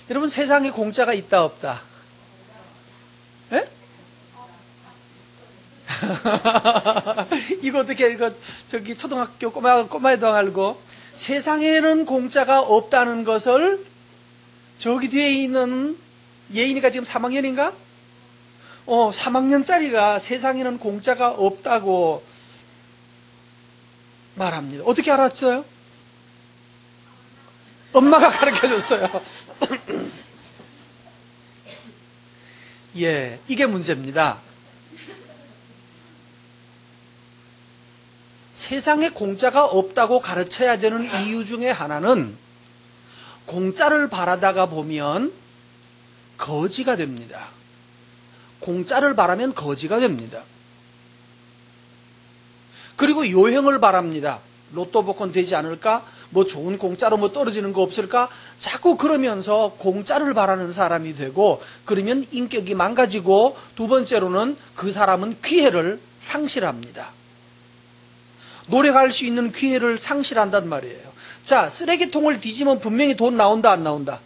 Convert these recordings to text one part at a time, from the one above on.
여러분, 세상에 공짜가 있다 없다? 예? 이거 어떻게, 저기 초등학교 꼬마애도 알고, 세상에는 공짜가 없다는 것을 저기 뒤에 있는 예인이가 지금 3학년인가? 3학년짜리가 세상에는 공짜가 없다고 말합니다. 어떻게 알았어요? 엄마가 가르쳐줬어요. 예, 이게 문제입니다. 세상에 공짜가 없다고 가르쳐야 되는 이유 중에 하나는 공짜를 바라다가 보면 거지가 됩니다. 공짜를 바라면 거지가 됩니다. 그리고 요행을 바랍니다. 로또 복권 되지 않을까? 뭐 좋은 공짜로 뭐 떨어지는 거 없을까? 자꾸 그러면서 공짜를 바라는 사람이 되고, 그러면 인격이 망가지고, 두 번째로는 그 사람은 기회를 상실합니다. 노력할 수 있는 기회를 상실한단 말이에요. 자, 쓰레기통을 뒤지면 분명히 돈 나온다, 안 나온다?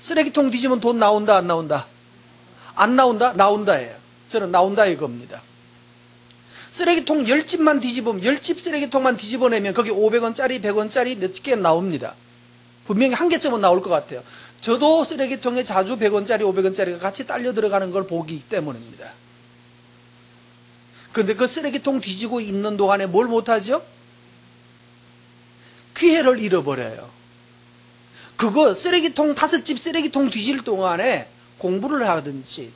쓰레기통 뒤지면 돈 나온다, 안 나온다? 안 나온다? 나온다예요. 저는 나온다 이겁니다. 쓰레기통 10집만 뒤집으면, 10집 쓰레기통만 뒤집어내면 거기 500원짜리, 100원짜리 몇 개 나옵니다. 분명히 한 개쯤은 나올 것 같아요. 저도 쓰레기통에 자주 100원짜리, 500원짜리가 같이 딸려 들어가는 걸 보기 때문입니다. 근데 그 쓰레기통 뒤지고 있는 동안에 뭘 못하죠? 기회를 잃어버려요. 그거 쓰레기통 5집 쓰레기통 뒤질 동안에 공부를 하든지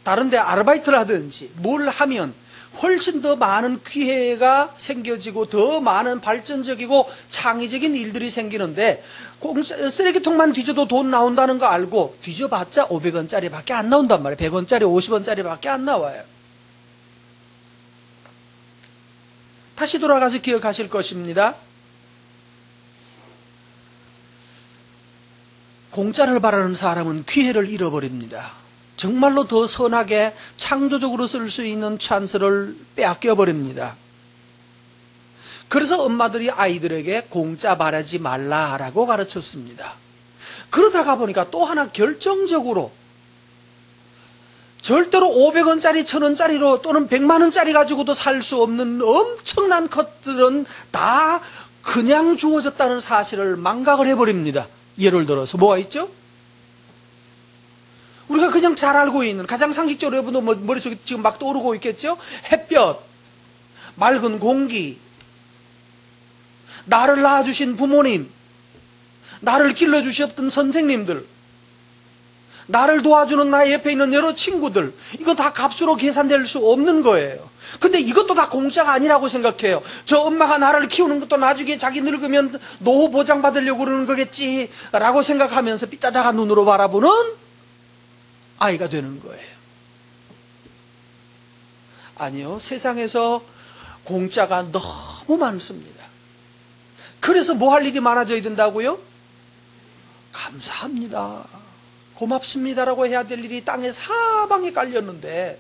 다른 데 아르바이트를 하든지 뭘 하면 훨씬 더 많은 기회가 생겨지고 더 많은 발전적이고 창의적인 일들이 생기는데, 쓰레기통만 뒤져도 돈 나온다는 거 알고 뒤져봤자 500원짜리 밖에 안 나온단 말이에요. 100원짜리 50원짜리 밖에 안 나와요. 다시 돌아가서 기억하실 것입니다. 공짜를 바라는 사람은 기회를 잃어버립니다. 정말로 더 선하게 창조적으로 쓸 수 있는 찬스를 빼앗겨 버립니다. 그래서 엄마들이 아이들에게 공짜 바라지 말라라고 가르쳤습니다. 그러다가 보니까 또 하나 결정적으로 절대로 500원짜리, 1000원짜리로 또는 100만원짜리 가지고도 살 수 없는 엄청난 것들은 다 그냥 주어졌다는 사실을 망각을 해버립니다. 예를 들어서 뭐가 있죠? 우리가 그냥 잘 알고 있는, 가장 상식적으로 여러분도 머릿속에 지금 막 떠오르고 있겠죠? 햇볕, 맑은 공기, 나를 낳아주신 부모님, 나를 길러주셨던 선생님들, 나를 도와주는 나의 옆에 있는 여러 친구들, 이거 다 값으로 계산될 수 없는 거예요. 근데 이것도 다 공짜가 아니라고 생각해요. 저 엄마가 나를 키우는 것도 나중에 자기 늙으면 노후 보장 받으려고 그러는 거겠지 라고 생각하면서 삐딱한 눈으로 바라보는 아이가 되는 거예요. 아니요, 세상에서 공짜가 너무 많습니다. 그래서 뭐 할 일이 많아져야 된다고요? 감사합니다, 고맙습니다라고 해야 될 일이 땅에 사방에 깔렸는데,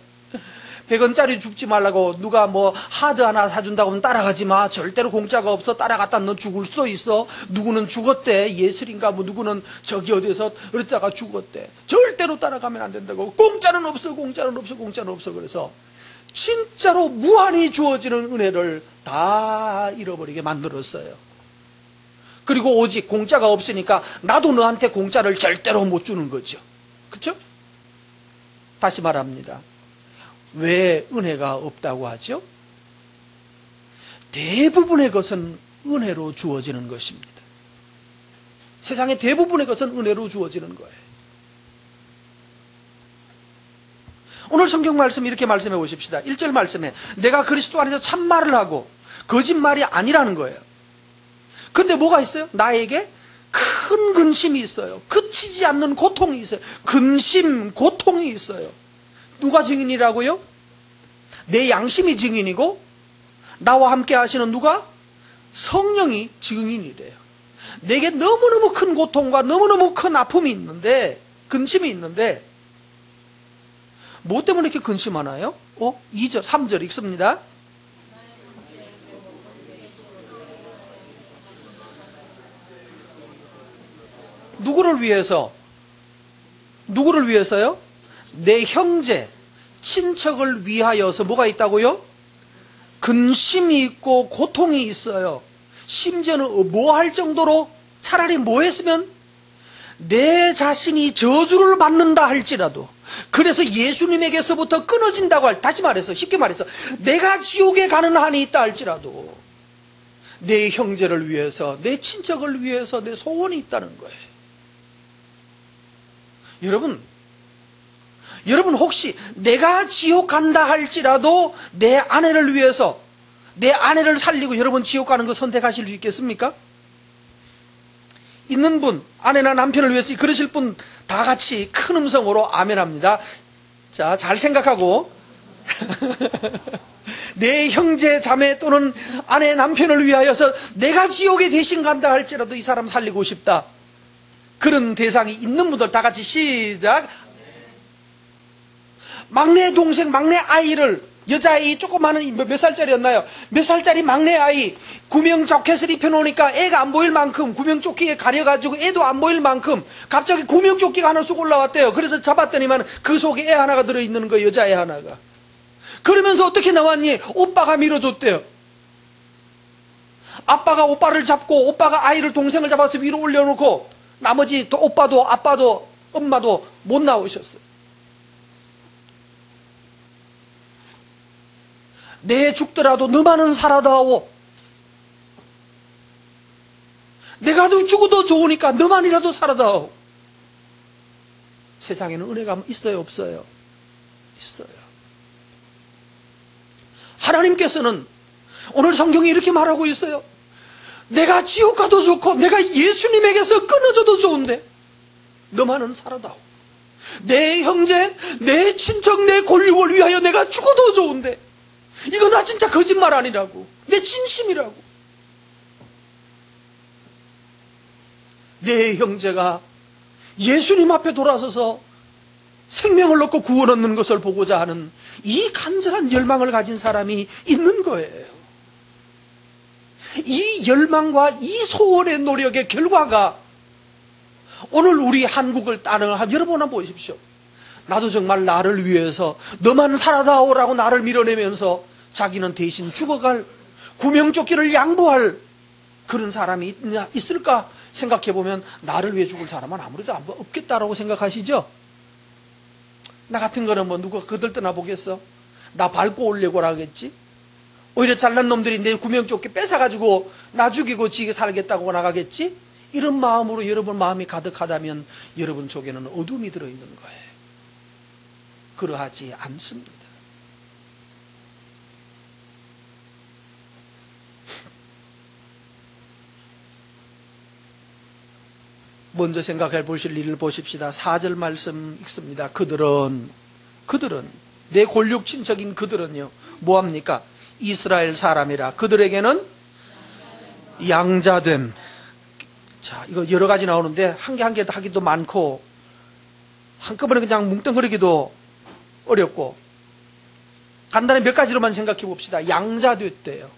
100원짜리 줍지 말라고 누가 뭐 하드 하나 사준다고 하면 따라가지 마. 절대로 공짜가 없어. 따라갔다 너 죽을 수도 있어. 누구는 죽었대. 예술인가 뭐 누구는 저기 어디서 그랬다가 죽었대. 절대로 따라가면 안 된다고. 공짜는 없어, 공짜는 없어, 공짜는 없어. 그래서 진짜로 무한히 주어지는 은혜를 다 잃어버리게 만들었어요. 그리고 오직 공짜가 없으니까 나도 너한테 공짜를 절대로 못 주는 거죠. 그렇죠? 다시 말합니다. 왜 은혜가 없다고 하죠? 대부분의 것은 은혜로 주어지는 것입니다. 세상의 대부분의 것은 은혜로 주어지는 거예요. 오늘 성경 말씀 이렇게 말씀해 보십시다. 1절 말씀에 내가 그리스도 안에서 참말을 하고 거짓말이 아니라는 거예요. 근데 뭐가 있어요? 나에게 큰 근심이 있어요. 그치지 않는 고통이 있어요. 근심, 고통이 있어요. 누가 증인이라고요? 내 양심이 증인이고 나와 함께 하시는 누가? 성령이 증인이래요. 내게 너무너무 큰 고통과 너무너무 큰 아픔이 있는데, 근심이 있는데 뭐 때문에 이렇게 근심하나요? 2절, 3절 읽습니다. 누구를 위해서? 누구를 위해서요? 내 형제, 친척을 위하여서 뭐가 있다고요? 근심이 있고 고통이 있어요. 심지어는 뭐 할 정도로 차라리 뭐 했으면 내 자신이 저주를 받는다 할지라도, 그래서 예수님에게서부터 끊어진다고 다시 말해서, 쉽게 말해서 내가 지옥에 가는 한이 있다 할지라도 내 형제를 위해서, 내 친척을 위해서 내 소원이 있다는 거예요. 여러분 혹시 내가 지옥 간다 할지라도 내 아내를 위해서, 내 아내를 살리고 여러분 지옥 가는 거 선택하실 수 있겠습니까? 있는 분, 아내나 남편을 위해서 그러실 분 다 같이 큰 음성으로 아멘합니다. 자, 잘 생각하고 내 형제, 자매 또는 아내, 남편을 위하여서 내가 지옥에 대신 간다 할지라도 이 사람 살리고 싶다. 그런 대상이 있는 분들 다 같이 시작. 막내 동생, 막내 아이를, 여자아이 조그마한 몇 살짜리였나요? 몇 살짜리 막내 아이 구명 자켓을 입혀놓으니까 애가 안 보일 만큼 구명 조끼에 가려가지고 애도 안 보일 만큼 갑자기 구명 조끼가 하나 쑥 올라왔대요. 그래서 잡았더니만 그 속에 애 하나가 들어있는 거예요. 여자애 하나가. 그러면서 어떻게 나왔니? 오빠가 밀어줬대요. 아빠가 오빠를 잡고 오빠가 아이를, 동생을 잡아서 위로 올려놓고 나머지 오빠도 아빠도 엄마도 못 나오셨어요. 내 죽더라도 너만은 살아다오. 내가 죽어도 좋으니까 너만이라도 살아다오. 세상에는 은혜가 있어요, 없어요? 있어요. 하나님께서는 오늘 성경이 이렇게 말하고 있어요. 내가 지옥 가도 좋고 내가 예수님에게서 끊어져도 좋은데 너만은 살아다오. 내 형제, 내 친척, 내 골육을 위하여 내가 죽어도 좋은데 이거 나 진짜 거짓말 아니라고. 내 진심이라고. 내 형제가 예수님 앞에 돌아서서 생명을 얻고 구원 얻는 것을 보고자 하는 이 간절한 열망을 가진 사람이 있는 거예요. 이 열망과 이 소원의 노력의 결과가 오늘 우리 한국을 따르는, 여러분 한번 보십시오. 나도 정말 나를 위해서 너만 살아다오라고 나를 밀어내면서 자기는 대신 죽어갈, 구명조끼를 양보할 그런 사람이 있을까 생각해보면 나를 위해 죽을 사람은 아무래도 없겠다라고 생각하시죠? 나 같은 거는 뭐 누가 거들떠나 보겠어? 나 밟고 오려고 하겠지? 오히려 잘난 놈들이 내 구명조끼 뺏어가지고 나 죽이고 지게 살겠다고 나가겠지? 이런 마음으로 여러분 마음이 가득하다면 여러분 속에는 어둠이 들어있는 거예요. 그러하지 않습니다. 먼저 생각해 보실 일을 보십시다. 4절 말씀 읽습니다. 그들은 내 골육 친척인 그들은요 뭐합니까? 이스라엘 사람이라. 그들에게는 양자됨. 자, 이거 여러 가지 나오는데 한 개 한 개 하기도 많고 한꺼번에 그냥 뭉뚱그리기도 어렵고 간단히 몇 가지로만 생각해 봅시다. 양자됐대요.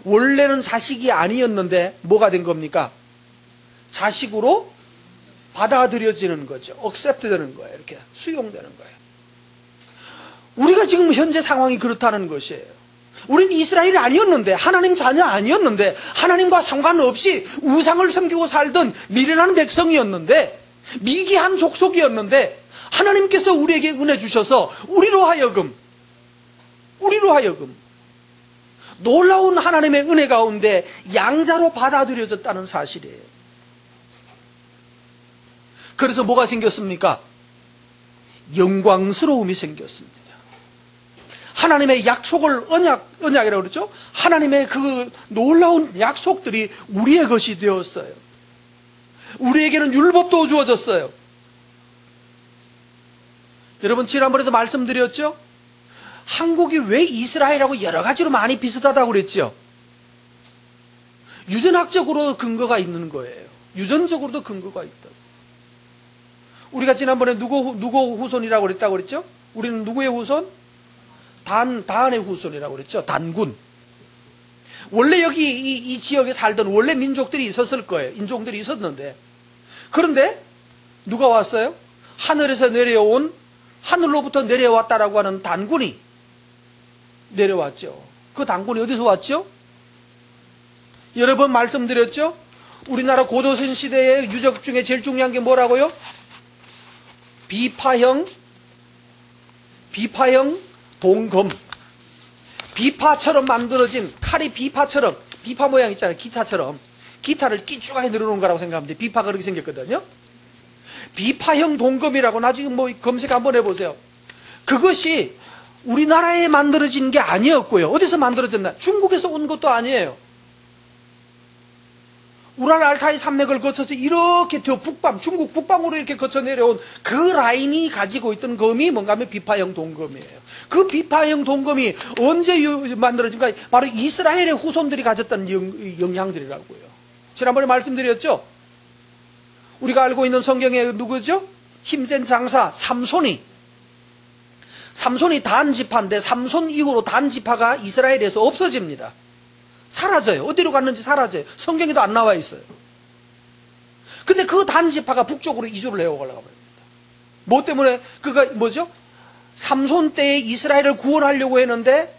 원래는 자식이 아니었는데 뭐가 된 겁니까? 자식으로 받아들여지는 거죠. accept 되는 거예요. 이렇게 수용되는 거예요. 우리가 지금 현재 상황이 그렇다는 것이에요. 우리는 이스라엘이 아니었는데, 하나님 자녀 아니었는데, 하나님과 상관없이 우상을 섬기고 살던 미련한 백성이었는데, 미개한 족속이었는데, 하나님께서 우리에게 은혜 주셔서 우리로 하여금 놀라운 하나님의 은혜 가운데 양자로 받아들여졌다는 사실이에요. 그래서 뭐가 생겼습니까? 영광스러움이 생겼습니다. 하나님의 약속을 언약이라고 그러죠? 하나님의 그 놀라운 약속들이 우리의 것이 되었어요. 우리에게는 율법도 주어졌어요. 여러분 지난번에도 말씀드렸죠? 한국이 왜 이스라엘하고 여러 가지로 많이 비슷하다고 그랬죠? 유전학적으로 근거가 있는 거예요. 유전적으로도 근거가 있다. 우리가 지난번에 누구 후손이라고 그랬다고 그랬죠? 우리는 누구의 후손? 단의 후손이라고 그랬죠. 단군. 원래 여기 이 지역에 살던 원래 민족들이 있었을 거예요. 인종들이 있었는데. 그런데 누가 왔어요? 하늘에서 내려온, 하늘로부터 내려왔다라고 하는 단군이 내려왔죠. 그 단군이 어디서 왔죠? 여러 번 말씀드렸죠? 우리나라 고조선 시대의 유적 중에 제일 중요한 게 뭐라고요? 비파형 동검. 비파처럼 만들어진, 칼이 비파처럼, 비파 모양 있잖아요. 기타처럼. 기타를 끼쭉하게 늘어놓은 거라고 생각하면 돼요. 비파가 그렇게 생겼거든요. 비파형 동검이라고 나중에 뭐 검색 한번 해보세요. 그것이 우리나라에 만들어진 게 아니었고요. 어디서 만들어졌나? 중국에서 온 것도 아니에요. 우랄 알타이 산맥을 거쳐서 이렇게 더 북방, 중국 북방으로 이렇게 거쳐 내려온 그 라인이 가지고 있던 검이 뭔가 하면 비파형 동검이에요. 그 비파형 동검이 언제 만들어진가? 바로 이스라엘의 후손들이 가졌던 영향들이라고요. 지난번에 말씀드렸죠? 우리가 알고 있는 성경에 누구죠? 힘센 장사 삼손이 단 지파인데 삼손 이후로 단 지파가 이스라엘에서 없어집니다. 사라져요. 어디로 갔는지 사라져요. 성경에도 안 나와 있어요. 근데 그 단 지파가 북쪽으로 이주를 해오려고 합니다. 뭐 때문에? 그가 뭐죠? 삼손 때에 이스라엘을 구원하려고 했는데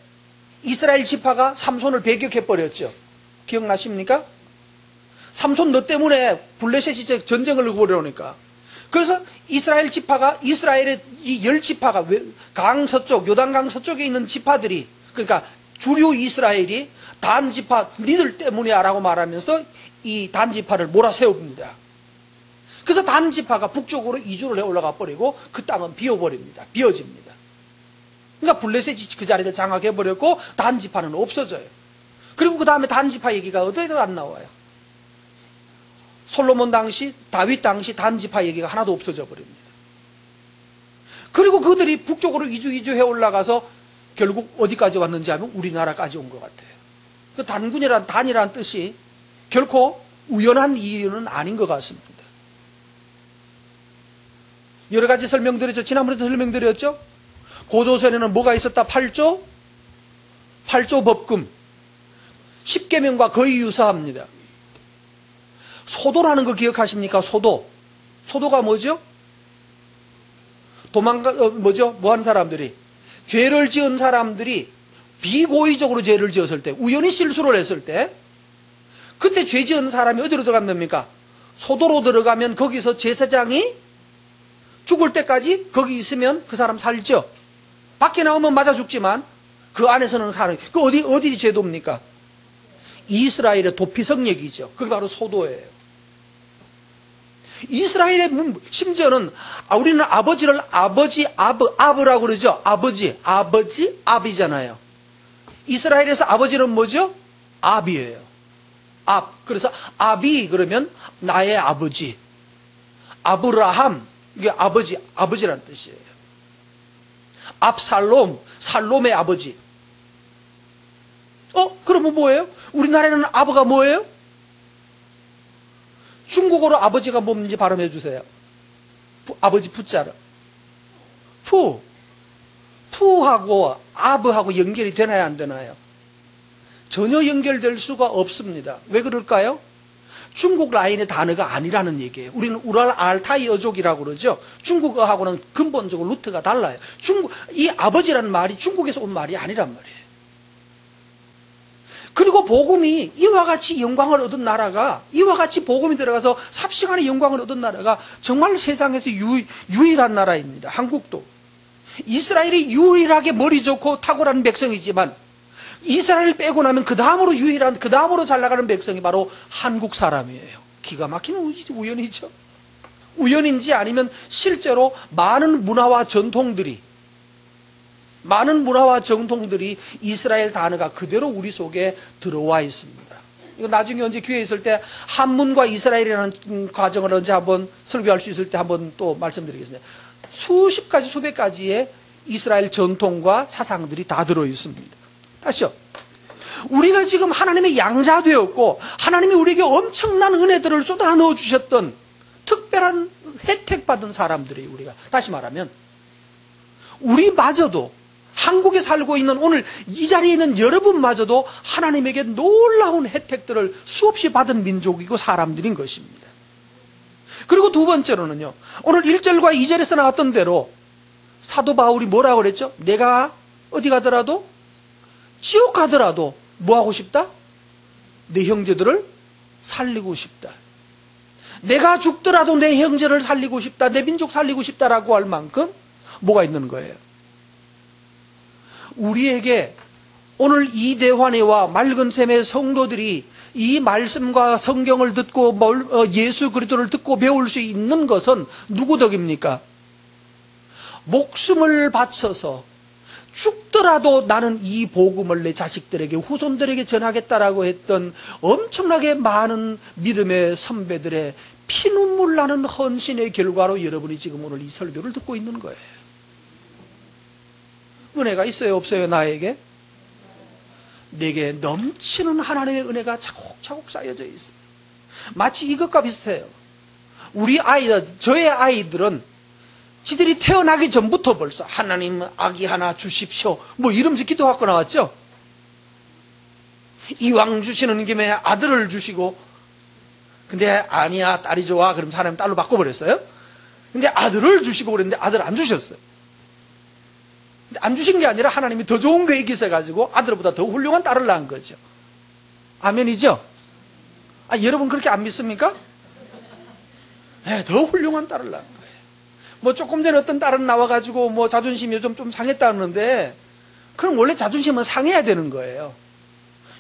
이스라엘 지파가 삼손을 배격해버렸죠. 기억나십니까? 삼손 너 때문에 블레셋이 전쟁을 벌여오니까. 그래서 이스라엘 지파가, 이스라엘의 이 10지파가 강 서쪽, 요단강 서쪽에 있는 지파들이, 그러니까 주류 이스라엘이 단 지파 니들 때문이야 라고 말하면서 이 단 지파를 몰아세웁니다. 그래서 단 지파가 북쪽으로 이주를 해 올라가 버리고 그 땅은 비어버립니다. 비어집니다. 그러니까 블레셋이 그 자리를 장악해 버렸고 단 지파는 없어져요. 그리고 그 다음에 단 지파 얘기가 어디에도 안 나와요. 솔로몬 당시, 다윗 당시 단 지파 얘기가 하나도 없어져 버립니다. 그리고 그들이 북쪽으로 이주해 올라가서 결국 어디까지 왔는지 하면 우리나라까지 온 것 같아요. 그 단이란 뜻이 결코 우연한 이유는 아닌 것 같습니다. 여러 가지 설명드렸죠. 지난번에도 설명드렸죠. 고조선에는 뭐가 있었다? 8조 법금. 10계명과 거의 유사합니다. 소도라는 거 기억하십니까? 소도가 뭐죠? 뭐 하는 사람들이? 죄를 지은 사람들이 비고의적으로 죄를 지었을 때, 우연히 실수를 했을 때, 그때 죄 지은 사람이 어디로 들어가면 됩니까? 소도로 들어가면 거기서 제사장이 죽을 때까지 거기 있으면 그 사람 살죠. 밖에 나오면 맞아 죽지만 그 안에서는 살아요. 그 어디 제도입니까? 이스라엘의 도피성역이죠. 그게 바로 소도예요. 이스라엘의 심지어는 우리는 아버지를 아브라고 그러죠. 아비잖아요. 이스라엘에서 아버지는 뭐죠? 아비예요. 그래서 아비 그러면 나의 아버지. 아브라함 이게 아버지라는 뜻이에요. 살롬의 아버지. 그러면 뭐예요? 우리나라에는 아버가 뭐예요? 중국어로 아버지가 뭔지 발음해 주세요. 아버지 푸자를. 푸하고 아브하고 연결이 되나요, 안 되나요? 전혀 연결될 수가 없습니다. 왜 그럴까요? 중국 라인의 단어가 아니라는 얘기예요. 우리는 우랄 알타이 어족이라고 그러죠. 중국어하고는 근본적으로 루트가 달라요. 이 아버지라는 말이 중국에서 온 말이 아니란 말이에요. 그리고 복음이 이와 같이 영광을 얻은 나라가, 이와 같이 복음이 들어가서 삽시간에 영광을 얻은 나라가 정말 세상에서 유일한 나라입니다. 한국도. 이스라엘이 유일하게 머리 좋고 탁월한 백성이지만 이스라엘 빼고 나면 그 다음으로 잘 나가는 백성이 바로 한국 사람이에요. 기가 막히는 우연이죠. 우연인지 아니면 실제로 많은 문화와 전통들이 이스라엘 단어가 그대로 우리 속에 들어와 있습니다. 이거 나중에 언제 기회 있을 때 한문과 이스라엘이라는 과정을 언제 한번 설교할 수 있을 때 한번 또 말씀드리겠습니다. 수십 가지 수백 가지의 이스라엘 전통과 사상들이 다 들어 있습니다. 다시요. 우리가 지금 하나님의 양자 되었고 하나님이 우리에게 엄청난 은혜들을 쏟아 넣어 주셨던 특별한 혜택 받은 사람들이 우리가, 다시 말하면 우리마저도, 한국에 살고 있는 오늘 이 자리에 있는 여러분마저도 하나님에게 놀라운 혜택들을 수없이 받은 민족이고 사람들인 것입니다. 그리고 그리고 두 번째로는요, 오늘 1절과 2절에서 나왔던 대로 사도 바울이 뭐라고 그랬죠? 내가 어디 가더라도, 지옥 가더라도 뭐 하고 싶다? 내 형제들을 살리고 싶다. 내가 죽더라도 내 형제를 살리고 싶다, 내 민족 살리고 싶다라고 할 만큼 뭐가 있는 거예요? 우리에게 오늘 이 대환회와 맑은 샘의 성도들이 이 말씀과 성경을 듣고 예수 그리스도를 듣고 배울 수 있는 것은 누구 덕입니까? 목숨을 바쳐서 죽더라도 나는 이 복음을 내 자식들에게, 후손들에게 전하겠다라고 했던 엄청나게 많은 믿음의 선배들의 피눈물 나는 헌신의 결과로 여러분이 지금 오늘 이 설교를 듣고 있는 거예요. 은혜가 있어요, 없어요? 나에게? 내게 넘치는 하나님의 은혜가 차곡차곡 쌓여져 있어요. 마치 이것과 비슷해요. 우리 아이들, 저의 아이들은 지들이 태어나기 전부터 벌써 하나님 아기 하나 주십시오 뭐 이러면서 기도하고 나왔죠. 이왕 주시는 김에 아들을 주시고, 근데 아니야 딸이 좋아 그럼 하나님 딸로 바꿔버렸어요. 근데 아들을 주시고 그랬는데 아들 안 주셨어요. 근데 안 주신 게 아니라 하나님이 더 좋은 계획이 있어가지고 아들보다 더 훌륭한 딸을 낳은 거죠. 아멘이죠? 여러분 그렇게 안 믿습니까? 네, 더 훌륭한 딸을 낳은 거예요. 뭐 조금 전에 어떤 딸은 나와가지고 뭐 자존심이 좀 상했다는데, 그럼 원래 자존심은 상해야 되는 거예요.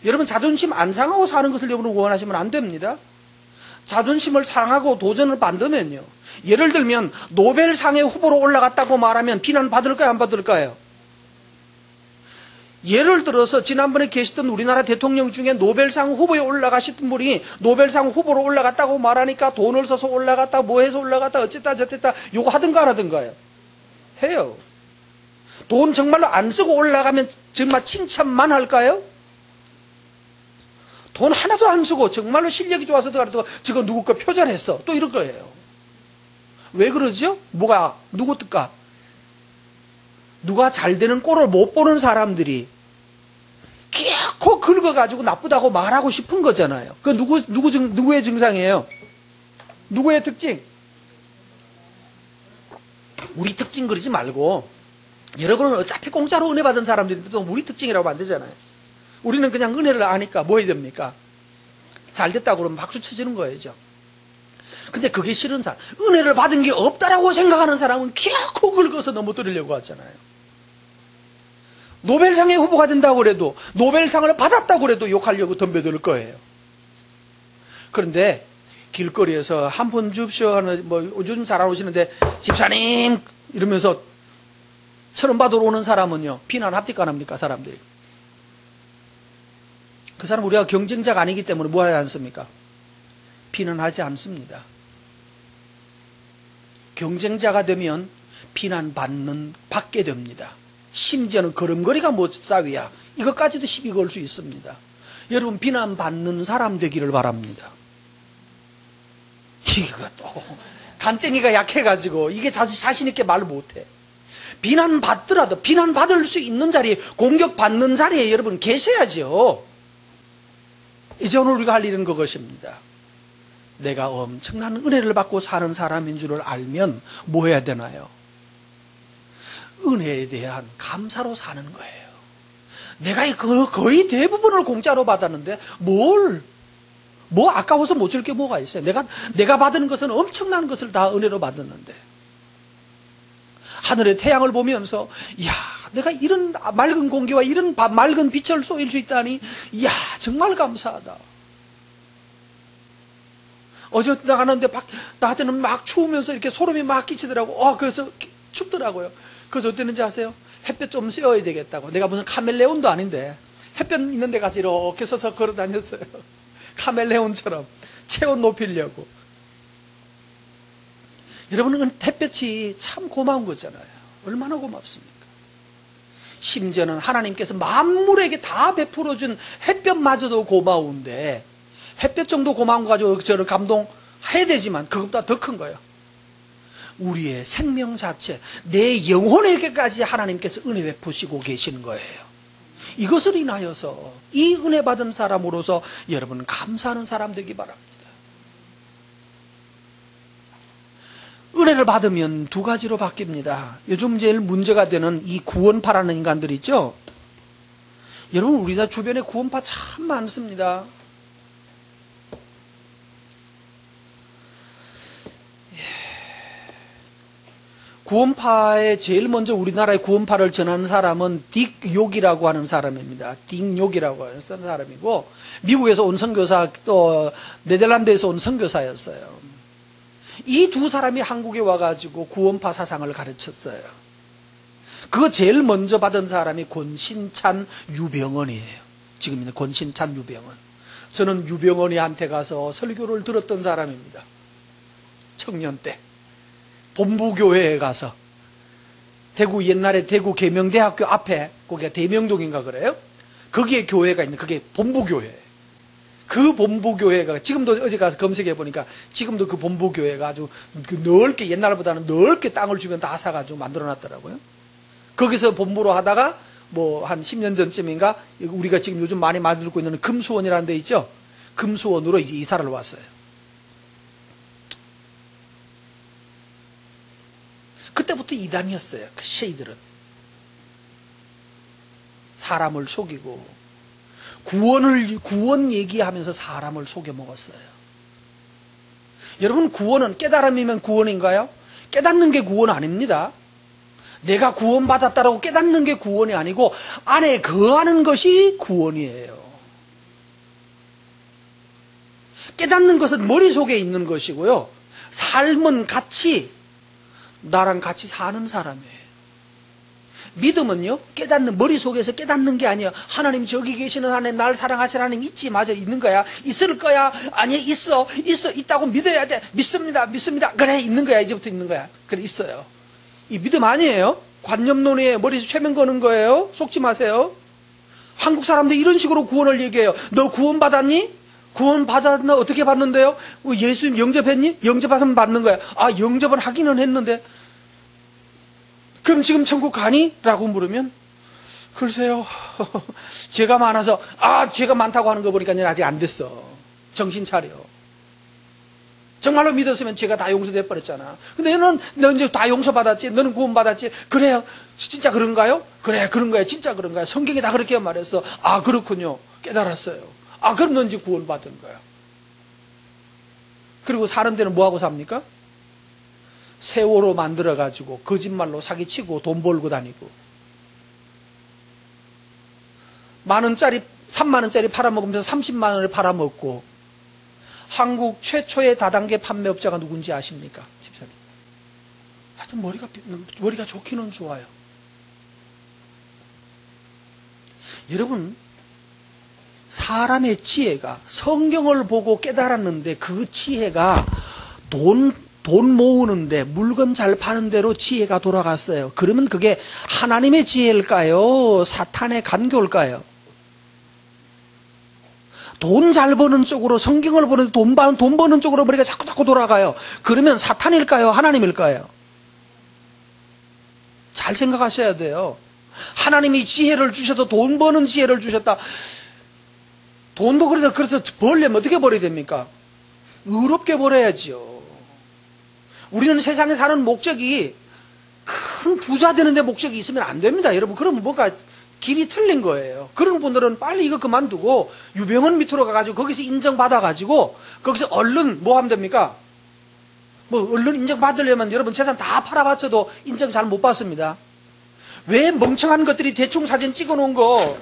여러분 자존심 안 상하고 사는 것을 여러분은 원하시면 안 됩니다. 자존심을 상하고 도전을 만들면요, 예를 들면 노벨상의 후보로 올라갔다고 말하면 비난 받을까요, 안 받을까요? 예를 들어서 지난번에 계셨던 우리나라 대통령 중에 노벨상 후보에 올라가셨던 분이 노벨상 후보로 올라갔다고 말하니까 돈을 써서 올라갔다, 뭐 해서 올라갔다, 어쨌다 저쨌다 요거 하든가 안 하든가요? 해요. 돈 정말로 안 쓰고 올라가면 정말 칭찬만 할까요? 돈 하나도 안 쓰고 정말로 실력이 좋아서 들어가도 저거 누구 거 표절했어 또 이럴 거예요. 왜 그러죠? 뭐가 누구 뜻까? 누가 잘 되는 꼴을 못 보는 사람들이 기어코 긁어가지고 나쁘다고 말하고 싶은 거잖아요. 그 누구의 증상이에요? 누구의 특징? 우리 특징 그러지 말고, 여러분은 어차피 공짜로 은혜 받은 사람들인데 또 우리 특징이라고 안 되잖아요. 우리는 그냥 은혜를 아니까 뭐 해야 됩니까? 잘 됐다고 그러면 박수 쳐주는 거예요. 근데 그게 싫은 사람, 은혜를 받은 게 없다라고 생각하는 사람은 기어코 긁어서 넘어뜨리려고 하잖아요. 노벨상의 후보가 된다고 그래도, 노벨상을 받았다고 그래도 욕하려고 덤벼들 거예요. 그런데 길거리에서 한 푼 줍쇼 하는, 뭐 요즘 잘 안 오시는데 집사님 이러면서 1,000원 받으러 오는 사람은요, 비난합니까 안 합니까? 사람들이. 그 사람 우리가 경쟁자가 아니기 때문에 뭐 하지 않습니까? 비난하지 않습니다. 경쟁자가 되면 받게 됩니다. 심지어는 걸음걸이가 뭐 따위야, 이것까지도 시비 걸 수 있습니다. 여러분 비난받는 사람 되기를 바랍니다. 이것도 간땡이가 약해가지고 이게 자신 있게 말 못해. 비난받더라도 비난받을 수 있는 자리에, 공격받는 자리에 여러분 계셔야죠. 이제 오늘 우리가 할 일은 그것입니다. 내가 엄청난 은혜를 받고 사는 사람인 줄을 알면 뭐 해야 되나요? 은혜에 대한 감사로 사는 거예요. 내가 거의 대부분을 공짜로 받았는데 뭐 아까워서 못 줄 게 뭐가 있어요? 내가 받은 것은 엄청난 것을 다 은혜로 받았는데, 하늘의 태양을 보면서 이야, 내가 이런 맑은 공기와 이런 맑은 빛을 쏘일 수 있다니, 이야 정말 감사하다. 어제 나가는데 나한테는 막 추우면서 이렇게 소름이 막 끼치더라고. 그래서 춥더라고요. 그래서 어땠는지 아세요? 햇볕 좀 쐬어야 되겠다고. 내가 무슨 카멜레온도 아닌데 햇볕 있는 데 가서 이렇게 서서 걸어 다녔어요. 카멜레온처럼 체온 높이려고. 여러분은 햇볕이 참 고마운 거잖아요. 얼마나 고맙습니까? 심지어는 하나님께서 만물에게 다 베풀어준 햇볕마저도 고마운데, 햇볕 정도 고마운 거 가지고 저를 감동해야 되지만 그것보다 더 큰 거예요. 우리의 생명 자체, 내 영혼에게까지 하나님께서 은혜 베푸시고 계시는 거예요. 이것을 인하여서 이 은혜 받은 사람으로서 여러분 감사하는 사람 되기 바랍니다. 은혜를 받으면 두 가지로 바뀝니다. 요즘 제일 문제가 되는 이 구원파라는 인간들 있죠? 여러분, 우리나라 주변에 구원파 참 많습니다. 구원파에 제일 먼저 우리나라의 구원파를 전하는 사람은 딕 욕이라고 하는 사람입니다. 딕 욕이라고 하는 사람이고, 미국에서 온 선교사, 또 네덜란드에서 온 선교사였어요. 이 두 사람이 한국에 와가지고 구원파 사상을 가르쳤어요. 그거 제일 먼저 받은 사람이 권신찬 유병언이에요. 지금 있는 권신찬 유병언. 저는 유병언이한테 가서 설교를 들었던 사람입니다. 청년 때. 본부교회에 가서. 대구, 옛날에 대구 계명대학교 앞에, 거기가 대명동인가 그래요? 거기에 교회가 있는, 그게 본부교회. 그 본부교회가, 지금도 어제 가서 검색해 보니까, 지금도 그 본부교회가 아주 넓게, 옛날보다는 넓게 땅을 주변 다 사가지고 만들어 놨더라고요. 거기서 본부로 하다가, 뭐, 한 10년 전쯤인가, 우리가 지금 요즘 많이 만들고 있는 금수원이라는 데 있죠? 금수원으로 이제 이사를 왔어요. 그때부터 이단이었어요. 그 쉐이들은. 사람을 속이고, 구원 얘기하면서 사람을 속여 먹었어요. 여러분, 구원은 깨달음이면 구원인가요? 깨닫는 게 구원 아닙니다. 내가 구원받았다라고 깨닫는 게 구원이 아니고, 안에 거하는 것이 구원이에요. 깨닫는 것은 머릿속에 있는 것이고요. 삶은 같이, 나랑 같이 사는 사람이에요. 믿음은요, 깨닫는, 머릿속에서 깨닫는 게 아니에요. 하나님 저기 계시는 하나님, 날 사랑하시는 하나님 있지, 맞아, 있는 거야. 있을 거야. 아니, 있어, 있다고 믿어야 돼. 믿습니다. 그래, 있는 거야. 이제부터 있는 거야. 그래, 있어요. 이 믿음 아니에요. 관념론에 머리에서 최면 거는 거예요. 속지 마세요. 한국 사람들 이런 식으로 구원을 얘기해요. 너 구원 받았니? 구원 받았나? 어떻게 받는데요? 예수님 영접했니? 영접하면 받는 거야. 아, 영접은 하기는 했는데. 그럼 지금 천국 가니? 라고 물으면, 글쎄요, 죄가 많아서, 죄가 많다고 하는 거 보니까 얘는 아직 안 됐어. 정신 차려. 정말로 믿었으면 죄가 다 용서돼 버렸잖아. 근데 너 이제 다 용서받았지? 너는 구원받았지? 그래요? 진짜 그런가요? 그래, 그런 거야. 진짜 그런 거야. 성경이 다 그렇게 말했어. 아, 그렇군요. 깨달았어요. 아, 그럼 넌 이제 구원받은 거야. 그리고 사는 데는 뭐하고 삽니까? 세월호 만들어가지고 거짓말로 사기치고 돈 벌고 다니고, 만원짜리 3만원짜리 팔아먹으면서 30만원을 팔아먹고. 한국 최초의 다단계 판매업자가 누군지 아십니까? 집사님. 하여튼 머리가 좋기는 좋아요. 여러분, 사람의 지혜가, 성경을 보고 깨달았는데 그 지혜가 돈 모으는데, 물건 잘 파는 대로 지혜가 돌아갔어요. 그러면 그게 하나님의 지혜일까요? 사탄의 간교일까요? 돈 잘 버는 쪽으로, 성경을 보는데 돈 버는 쪽으로 머리가 자꾸 돌아가요. 그러면 사탄일까요? 하나님일까요? 잘 생각하셔야 돼요. 하나님이 지혜를 주셔서, 돈 버는 지혜를 주셨다. 돈도 그래서 벌려면 어떻게 벌어야 됩니까? 의롭게 벌어야지요. 우리는 세상에 사는 목적이 큰 부자 되는데 목적이 있으면 안 됩니다. 여러분, 그러면 뭔가 길이 틀린 거예요. 그런 분들은 빨리 이거 그만두고 유병원 밑으로 가가지고 거기서 인정받아가지고 거기서 얼른 뭐 하면 됩니까? 뭐 얼른 인정받으려면 여러분 재산 다 팔아봤어도 인정 잘 못 받습니다. 왜 멍청한 것들이 대충 사진 찍어놓은 거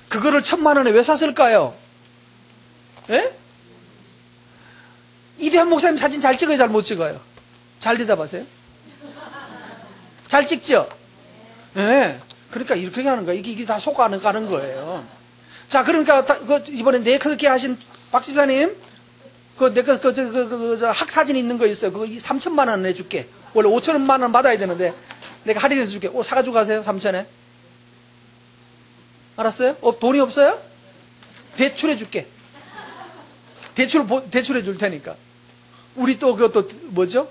그거를 1,000만 원에 왜 샀을까요? 예? 이대한 목사님 사진 잘 찍어요, 잘 못 찍어요? 잘 대답하세요. 잘 찍죠? 예. 네. 그러니까 이렇게 하는 거야. 이게 다 속아가는 거예요. 자, 그러니까 이번에 내 그렇게 하신 박 집사님, 학사진 있는 거 있어요. 그거 3,000만 원 내줄게. 원래 5,000만 원 받아야 되는데 내가 할인해서 줄게. 사가지고 가세요. 3,000에. 알았어요? 돈이 없어요? 대출해 줄게. 대출해 줄 테니까. 우리 또 그것도 뭐죠?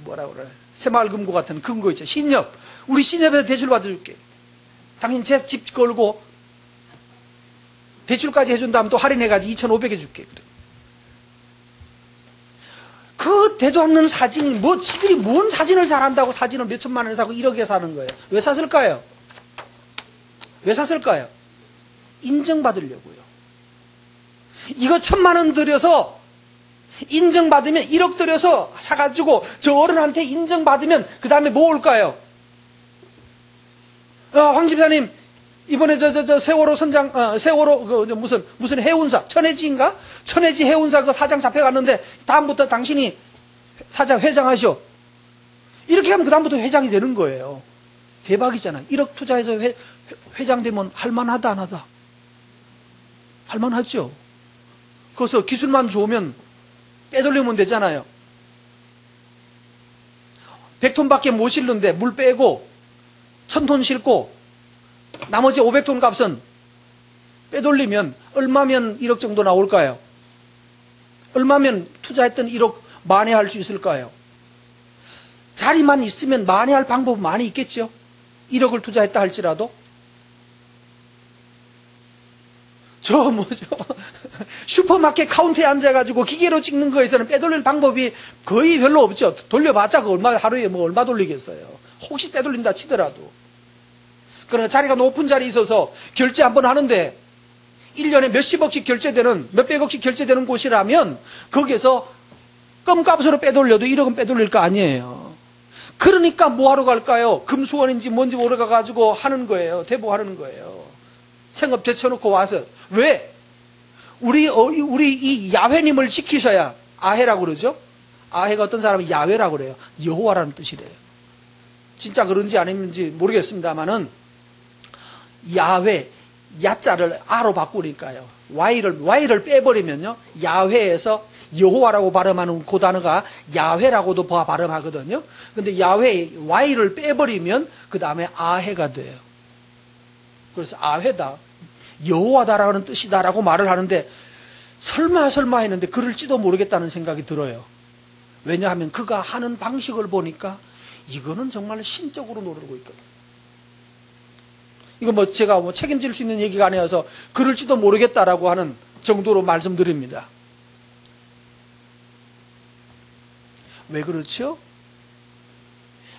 뭐라 그래? 새마을금고 같은 금고 있죠. 신협. 우리 신협에서 대출 받아줄게. 당신 제 집 걸고 대출까지 해준 다음 또 할인해가지고 2,500 해줄게. 그래. 그 되도 않는 사진이, 지들이 뭔 사진을 잘한다고 사진을 몇 천만 원에 사고 1억에 사는 거예요. 왜 샀을까요? 왜 샀을까요? 인정받으려고요. 이거 1,000만 원 들여서 인정받으면 1억 들여서 사가지고 저 어른한테 인정받으면 그 다음에 뭐 올까요? 황 집사님 이번에 저 세월호 선장 세월호 무슨 해운사 천혜지인가? 천혜지 해운사 그 사장 잡혀갔는데 다음부터 당신이 사장 회장하셔. 이렇게 하면 그 다음부터 회장이 되는 거예요. 대박이잖아. 1억 투자해서 회장 되면 할만하다 안 하다? 할만하죠. 그래서 기술만 좋으면 빼돌리면 되잖아요. 100톤밖에 못 실는데 물 빼고 1,000톤 싣고 나머지 500톤 값은 빼돌리면 얼마면 1억 정도 나올까요? 얼마면 투자했던 1억 만회할 수 있을까요? 자리만 있으면 만회할 방법은 많이 있겠죠. 1억을 투자했다 할지라도. 저 뭐죠? 슈퍼마켓 카운터에 앉아가지고 기계로 찍는 거에서는 빼돌릴 방법이 거의 별로 없죠. 돌려봤자 그 하루에 얼마 돌리겠어요. 혹시 빼돌린다 치더라도. 그러나 자리가 높은 자리에 있어서 결제 한번 하는데 1년에 몇십억씩 결제되는, 몇백억씩 결제되는 곳이라면 거기에서 껌값으로 빼돌려도 1억은 빼돌릴 거 아니에요. 그러니까 뭐하러 갈까요? 금수원인지 뭔지 모르가지고 하는 거예요. 대보하는 거예요. 생업 제쳐놓고 와서. 왜? 우리 이 야훼님을 지키셔야, 아해라고 그러죠? 아해가 어떤 사람은 야훼라고 그래요. 여호와라는 뜻이래요. 진짜 그런지 아닌지 모르겠습니다만은 야훼, 야자를 아로 바꾸니까요. Y를 빼버리면요. 야훼에서 여호와라고 발음하는 그 단어가 야훼라고도 발음하거든요. 근데 야훼, Y를 빼버리면 그 다음에 아해가 돼요. 그래서 아훼다, 여호와다라는 뜻이다라고 말을 하는데 설마 했는데 그럴지도 모르겠다는 생각이 들어요. 왜냐하면 그가 하는 방식을 보니까 이거는 정말 신적으로 노르고 있거든요. 이거 제가 책임질 수 있는 얘기가 아니어서 그럴지도 모르겠다라고 하는 정도로 말씀드립니다. 왜 그렇죠?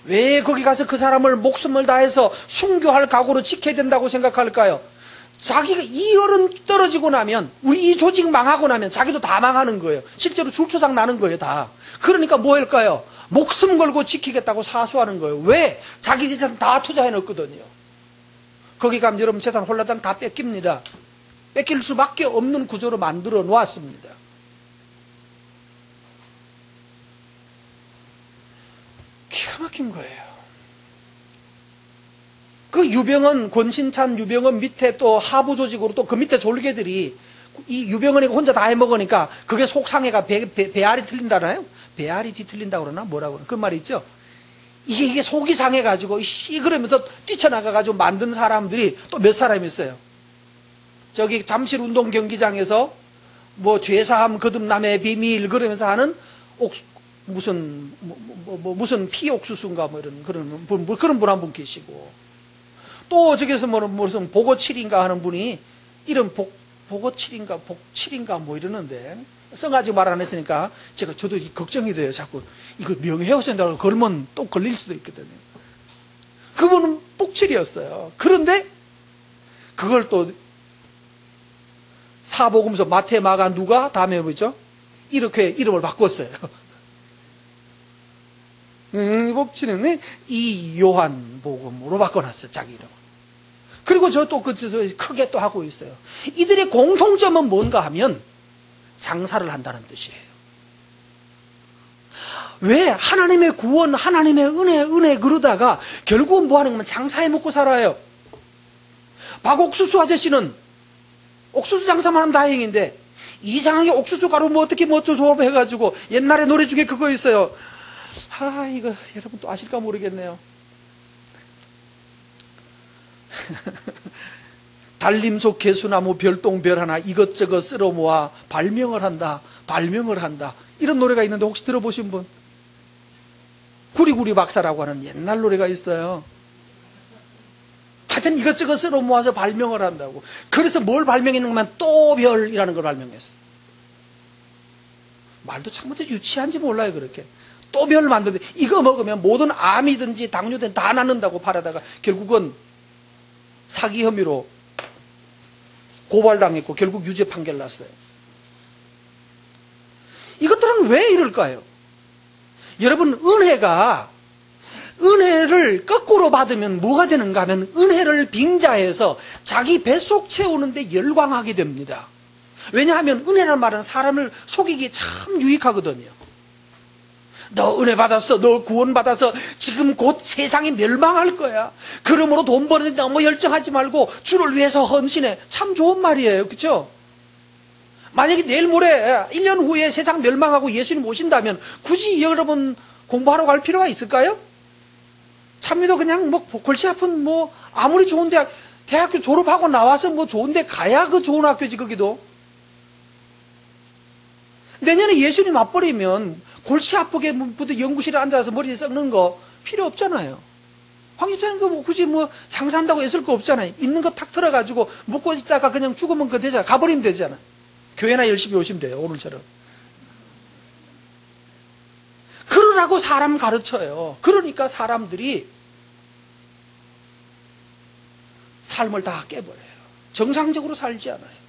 왜 거기 가서 그 사람을 목숨을 다해서 순교할 각오로 지켜야 된다고 생각할까요? 자기가 이 어른 떨어지고 나면, 우리 이 조직 망하고 나면 자기도 다 망하는 거예요. 실제로 줄초상 나는 거예요, 다. 그러니까 뭐 할까요? 목숨 걸고 지키겠다고 사수하는 거예요. 왜? 자기 재산 다 투자해 놓거든요. 거기 가면 여러분 재산 홀라당 다 뺏깁니다. 뺏길 수밖에 없는 구조로 만들어 놓았습니다. 기가 막힌 거예요. 그 유병헌, 권신찬, 유병헌 밑에 또 하부 조직으로 또 그 밑에 졸개들이 이 유병헌이 혼자 다 해먹으니까 그게 속상해가 배알이 틀린다나요? 배알이 뒤틀린다고 그러나? 뭐라고 그러나? 그 말이 있죠? 이게 속이 상해가지고, 그러면서 뛰쳐나가가지고 만든 사람들이 또 몇 사람 있어요. 저기 잠실 운동 경기장에서 뭐 죄사함, 거듭남의 비밀, 그러면서 하는 무슨 피옥수수인가 뭐 이런 그런 분 한 분 계시고, 또 저기서 무슨 보고칠인가 하는 분이 이름 보고칠인가 복칠인가 뭐 이러는데 써가지고 말 안 했으니까 저도 걱정이 돼요. 자꾸 이거 명예훼손이라고 걸면 또 걸릴 수도 있거든요. 그분은 복칠이었어요. 그런데 그걸 또 사복음서 마태, 마가, 누가 다음에 뭐죠? 이렇게 이름을 바꿨어요. 복칠은 이 요한복음으로 바꿔놨어요. 자기 이름. 그리고 저 또 크게 또 하고 있어요. 이들의 공통점은 뭔가 하면 장사를 한다는 뜻이에요. 왜? 하나님의 구원, 하나님의 은혜 그러다가 결국은 뭐 하는 거면 장사해 먹고 살아요. 박옥수수 아저씨는 옥수수 장사만 하면 다행인데 이상하게 옥수수 가루 뭐 어떻게 조합해가지고 옛날에 노래 중에 그거 있어요. 이거 여러분 또 아실까 모르겠네요. 달림속 개수나무 별똥별 하나 이것저것 쓸어 모아 발명을 한다. 이런 노래가 있는데 혹시 들어보신 분? 구리구리 박사라고 하는 옛날 노래가 있어요. 하여튼 이것저것 쓸어 모아서 발명을 한다고. 그래서 뭘 발명했는가 하면 또별이라는 걸 발명했어요. 말도 참 유치한지 몰라요, 그렇게. 또 별 만드는데, 이거 먹으면 모든 암이든지 당뇨든 다 낫는다고 팔아다가 결국은 사기 혐의로 고발당했고 결국 유죄 판결 났어요. 이것들은 왜 이럴까요? 여러분, 은혜를 거꾸로 받으면 뭐가 되는가 하면 은혜를 빙자해서 자기 뱃속 채우는데 열광하게 됩니다. 왜냐하면 은혜라는 말은 사람을 속이기에 참 유익하거든요. 너 은혜 받았어, 너 구원 받아서 지금 곧 세상이 멸망할 거야. 그러므로 돈 버는데 너무 열정하지 말고 주를 위해서 헌신해. 참 좋은 말이에요, 그렇죠? 만약에 내일 모레 1년 후에 세상 멸망하고 예수님 오신다면 굳이 여러분 공부하러 갈 필요가 있을까요? 참미도 그냥 뭐 골치 아픈 뭐 아무리 좋은 대학교 졸업하고 나와서 뭐 좋은데 가야 그 좋은 학교지, 거기도. 내년에 예수님 맞버리면 골치 아프게 연구실에 앉아서 머리에 썩는 거 필요 없잖아요. 황 집사님 뭐 굳이 뭐 장사한다고 애쓸 거 없잖아요. 있는 거 탁 털어가지고 먹고 있다가 그냥 죽으면 그거 되잖아. 가버리면 되잖아. 교회나 열심히 오시면 돼요, 오늘처럼. 그러라고 사람 가르쳐요. 그러니까 사람들이 삶을 다 깨버려요. 정상적으로 살지 않아요.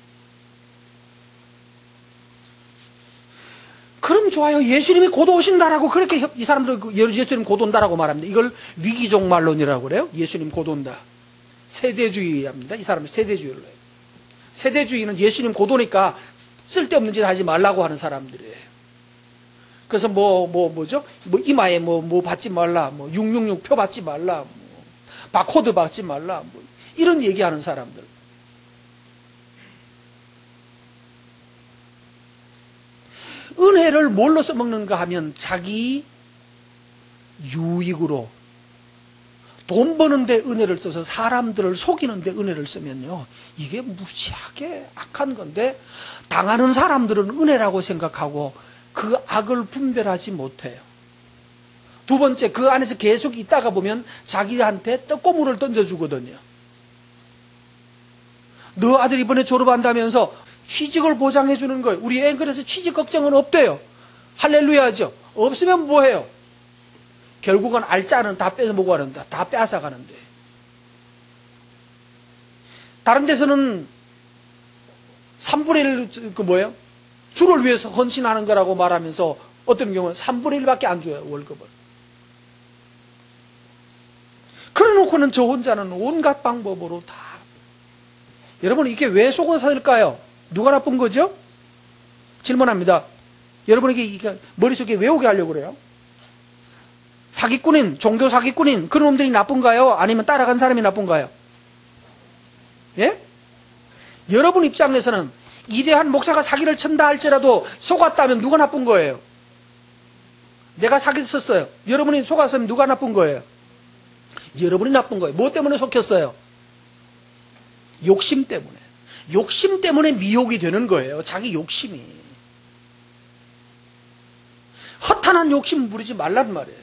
그럼 좋아요. 예수님이 곧 오신다라고 그렇게 이 사람들 예수님 곧 온다라고 말합니다. 이걸 위기종말론이라고 그래요. 예수님 곧 온다. 세대주의합니다. 이 사람은 세대주의를 해요. 세대주의는 예수님 곧 오니까 쓸데없는 짓 하지 말라고 하는 사람들이에요. 그래서 뭐죠? 이마에 뭐 받지 말라. 666 표 받지 말라. 바코드 받지 말라. 이런 얘기하는 사람들. 은혜를 뭘로 써먹는가 하면 자기 유익으로 돈 버는데 은혜를 써서 사람들을 속이는데 은혜를 쓰면요, 이게 무지하게 악한 건데 당하는 사람들은 은혜라고 생각하고 그 악을 분별하지 못해요. 두 번째, 그 안에서 계속 있다가 보면 자기한테 떡고물을 던져주거든요. 너 아들 이번에 졸업한다면서 취직을 보장해 주는 거예요. 우리 앵글에서 취직 걱정은 없대요. 할렐루야죠. 없으면 뭐해요? 결국은 알짜는 다 뺏어 먹고 가는다. 다 빼앗아 가는데. 다른 데서는 3분의 1, 뭐예요? 주를 위해서 헌신하는 거라고 말하면서 어떤 경우는 3분의 1밖에 안 줘요, 월급을. 그래 놓고는 저 혼자는 온갖 방법으로 다. 여러분, 이게 왜 속아서일까요? 누가 나쁜 거죠? 질문합니다. 여러분에게 이게 머릿속에 외우게 하려고 그래요. 사기꾼인, 종교 사기꾼인 그런 놈들이 나쁜가요? 아니면 따라간 사람이 나쁜가요? 예? 여러분 입장에서는 이대한 목사가 사기를 친다 할지라도 속았다면 누가 나쁜 거예요? 내가 사기를 쳤어요. 여러분이 속았으면 누가 나쁜 거예요? 여러분이 나쁜 거예요. 뭐 때문에 속였어요? 욕심 때문에. 욕심 때문에 미혹이 되는 거예요. 자기 욕심이. 허탄한 욕심 부리지 말란 말이에요.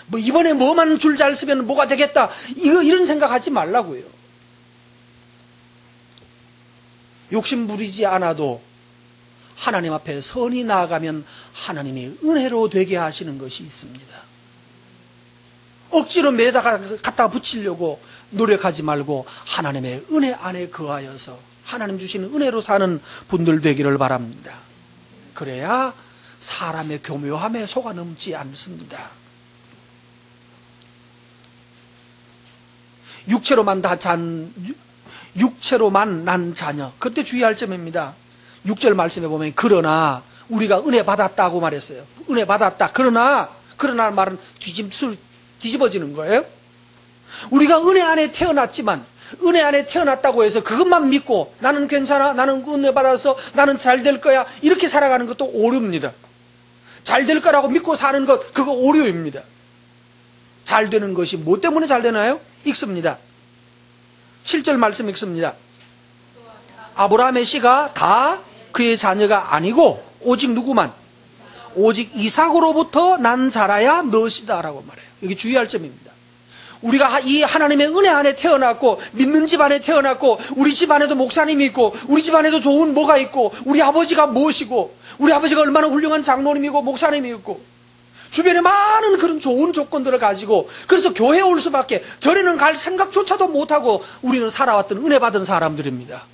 뭐 이번에 뭐만 줄 잘 쓰면 뭐가 되겠다. 이런 생각하지 말라고요. 욕심 부리지 않아도 하나님 앞에 선이 나아가면 하나님이 은혜로 되게 하시는 것이 있습니다. 억지로 매다가 갖다 붙이려고 노력하지 말고 하나님의 은혜 안에 거하여서 하나님 주시는 은혜로 사는 분들 되기를 바랍니다. 그래야 사람의 교묘함에 속아 넘지 않습니다. 육체로만 난 자녀. 그때 주의할 점입니다. 6절 말씀에 보면 그러나 우리가 은혜 받았다고 말했어요. 은혜 받았다. 그러나 말은 뒤집어지는 거예요. 우리가 은혜 안에 태어났지만 은혜 안에 태어났다고 해서 그것만 믿고 나는 괜찮아, 나는 은혜 받아서 나는 잘 될 거야 이렇게 살아가는 것도 오류입니다. 잘 될 거라고 믿고 사는 것 그거 오류입니다. 잘 되는 것이 뭐 때문에 잘 되나요? 읽습니다. 7절 말씀 읽습니다. 아브라함의 씨가 다 그의 자녀가 아니고 오직 누구만? 오직 이삭으로부터 난 자라야 너시다 라고 말해요. 여기 주의할 점입니다. 우리가 이 하나님의 은혜 안에 태어났고 믿는 집안에 태어났고 우리 집안에도 목사님이 있고 우리 집안에도 좋은 뭐가 있고 우리 아버지가 무엇이고 우리 아버지가 얼마나 훌륭한 장로님이고 목사님이었고 주변에 많은 그런 좋은 조건들을 가지고 그래서 교회에 올 수밖에 절에는 갈 생각조차도 못하고 우리는 살아왔던 은혜 받은 사람들입니다.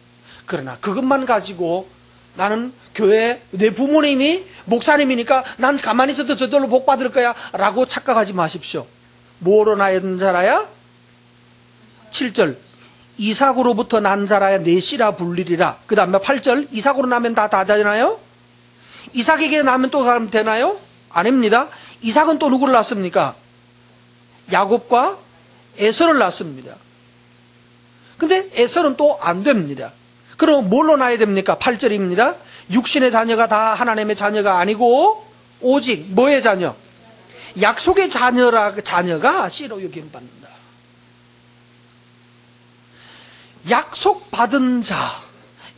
그러나 그것만 가지고 나는 교회 내 부모님이 목사님이니까 난 가만히 있어도 저절로 복 받을 거야 라고 착각하지 마십시오. 뭐로 난 자라야? 7절 이삭으로부터 난 자라야 내 씨라 불리리라. 그 다음에 8절 이삭으로 나면 다 되나요? 이삭에게 나면 또 가면 되나요? 아닙니다. 이삭은 또 누구를 낳습니까? 야곱과 에서를 낳습니다. 근데 에서는 또 안 됩니다. 그럼 뭘로 낳아야 됩니까? 8절입니다. 육신의 자녀가 다 하나님의 자녀가 아니고 오직 뭐의 자녀? 약속의 자녀가 씨로 여김 받는다. 약속 받은 자,